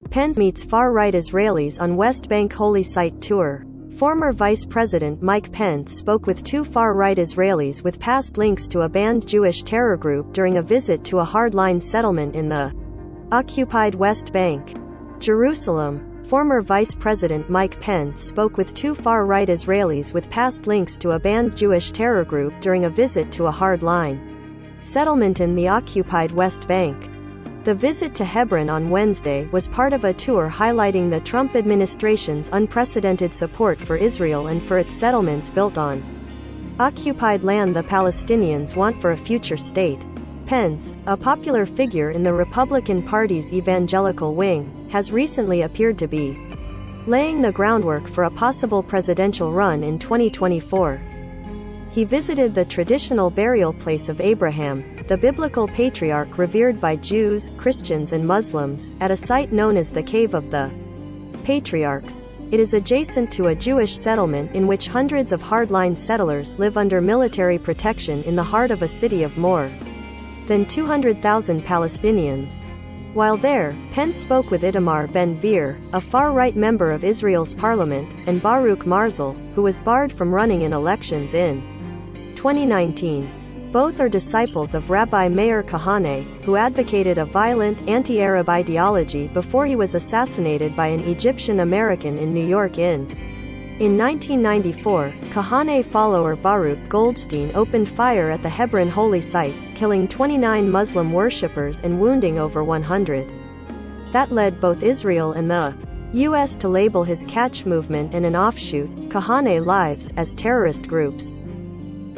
Pence meets far-right Israelis on West Bank Holy Site tour. Former Vice President Mike Pence spoke with two far-right Israelis with past links to a banned Jewish terror group during a visit to a hardline settlement in the occupied West Bank, Jerusalem. Former Vice President Mike Pence spoke with two far-right Israelis with past links to a banned Jewish terror group during a visit to a hardline settlement in the occupied West Bank. The visit to Hebron on Wednesday was part of a tour highlighting the Trump administration's unprecedented support for Israel and for its settlements built on occupied land the Palestinians want for a future state. Pence, a popular figure in the Republican Party's evangelical wing, has recently appeared to be laying the groundwork for a possible presidential run in 2024. He visited the traditional burial place of Abraham, the biblical patriarch revered by Jews, Christians and Muslims, at a site known as the Cave of the Patriarchs. It is adjacent to a Jewish settlement in which hundreds of hardline settlers live under military protection in the heart of a city of more than 200,000 Palestinians. While there, Pence spoke with Itamar Ben-Gvir, a far-right member of Israel's parliament, and Baruch Marzel, who was barred from running in elections in 2019. Both are disciples of Rabbi Meir Kahane, who advocated a violent, anti-Arab ideology before he was assassinated by an Egyptian American in New York in 1994, Kahane follower Baruch Goldstein opened fire at the Hebron holy site, killing 29 Muslim worshippers and wounding over 100. That led both Israel and the U.S. to label his Catch movement and an offshoot, Kahane Lives, as terrorist groups.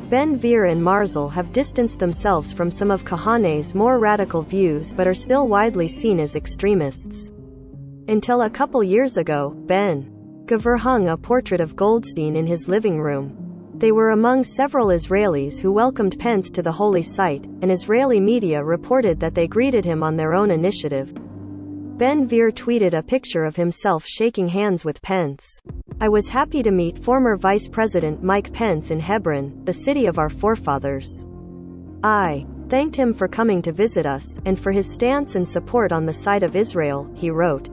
Ben-Gvir and Marzel have distanced themselves from some of Kahane's more radical views but are still widely seen as extremists. Until a couple years ago, Ben-Gvir hung a portrait of Goldstein in his living room. They were among several Israelis who welcomed Pence to the holy site, and Israeli media reported that they greeted him on their own initiative. Ben-Gvir tweeted a picture of himself shaking hands with Pence. "I was happy to meet former Vice President Mike Pence in Hebron, the city of our forefathers. I thanked him for coming to visit us, and for his stance and support on the side of Israel," he wrote.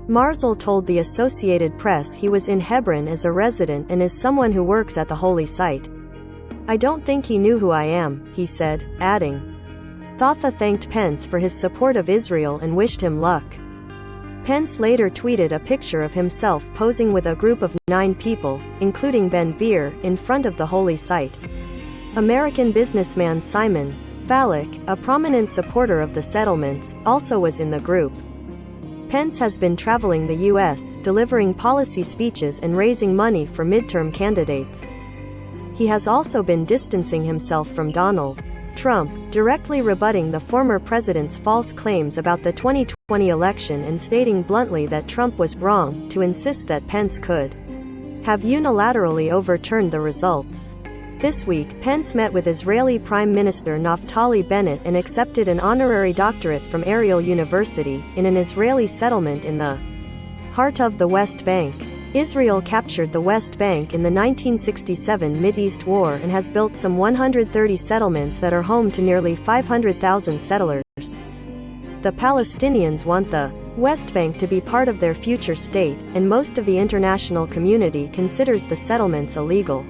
Marzel told the Associated Press he was in Hebron as a resident and as someone who works at the holy site. "I don't think he knew who I am," he said, adding. Thotha thanked Pence for his support of Israel and wished him luck. Pence later tweeted a picture of himself posing with a group of 9 people, including Ben-Gvir, in front of the holy site. American businessman Simon Falek, a prominent supporter of the settlements, also was in the group. Pence has been traveling the U.S., delivering policy speeches and raising money for midterm candidates. He has also been distancing himself from Donald Trump, directly rebutting the former president's false claims about the 2020 election and stating bluntly that Trump was wrong to insist that Pence could have unilaterally overturned the results. This week, Pence met with Israeli Prime Minister Naftali Bennett and accepted an honorary doctorate from Ariel University, in an Israeli settlement in the heart of the West Bank. Israel captured the West Bank in the 1967 Mideast War and has built some 130 settlements that are home to nearly 500,000 settlers. The Palestinians want the West Bank to be part of their future state, and most of the international community considers the settlements illegal.